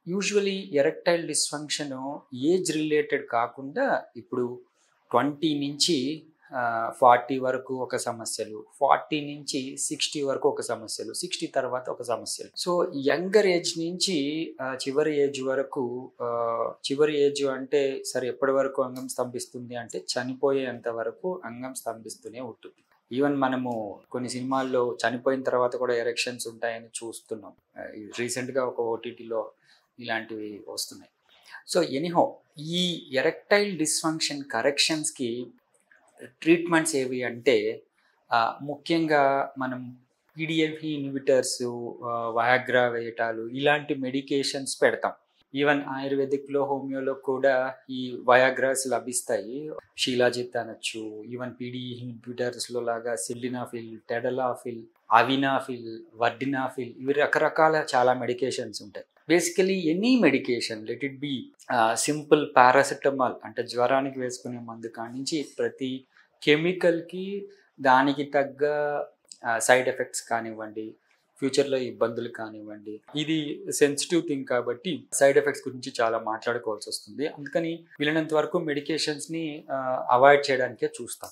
Usually erectile dysfunction age related కాకుండా ఇప్పుడు 20 నుంచి 40 వరకు ఒక సమస్యలు, 40 నుంచి 60 వరకు ఒక సమస్యలు, 60 తర్వాత ఒక సమస్యలు. సో, యంగర్ ఏజ్ నుంచి చివరి ఏజ్ వరకు చివరి ఏజ్ అంటే సరే ఎప్పటి వరకు అంగం స్తంభిస్తుంది అంటే చనిపోయేంత వరకు అంగం స్తంభిస్తూనే ఉంటుంది. ఈవెన్ మనము కొన్ని సినిమాల్లో చనిపోయిన తర్వాత కూడా ఎరెక్షన్స్ ఉంటాయని చూస్తున్నాం. రీసెంట్‌గా ఒక ఓటీటీలో ఇలాంటివి వస్తున్నాయి. సో, ఎనీహౌ ఈ ఎరెక్టైల్ డిస్‌ఫంక్షన్ కరెక్షన్స్‌కి ట్రీట్మెంట్స్ ఏవి అంటే ముఖ్యంగా మనం పీడీఎఫ్ ఇన్హిబిటర్స్, వయాగ్రా వేయటాలు ఇలాంటి మెడికేషన్స్ పెడతాం. ఈవెన్ ఆయుర్వేదిక్‌లో, హోమియోలో కూడా ఈ వయాగ్రాస్ లభిస్తాయి. షీలాజిత్ అనొచ్చు. ఈవెన్ పీడీఈ ఇన్హిబిటర్స్‌లో లాగా సిల్డినాఫిల్, టెడలాఫిల్, అవినాఫిల్, వర్డినాఫిల్ ఇవి రకరకాల చాలా మెడికేషన్స్ ఉంటాయి. Basically any medication let it be simple paracetamol అంటే జ్వరానికి వేసుకునే మందు కానించి ప్రతి కెమికల్‌కి దానికి తగ్గ సైడ్ ఎఫెక్ట్స్ కానివ్వండి, ఫ్యూచర్‌లో ఇబ్బందులు కానివ్వండి. ఇది సెన్సిటివ్ థింగ్ కాబట్టి సైడ్ ఎఫెక్ట్స్ గురించి చాలా మాట్లాడుకోవాల్సొస్తుంది. అందుకని వీలైనంత వరకు మెడికేషన్స్‌ని అవాయిడ్ చేయడానికే చూస్తాం.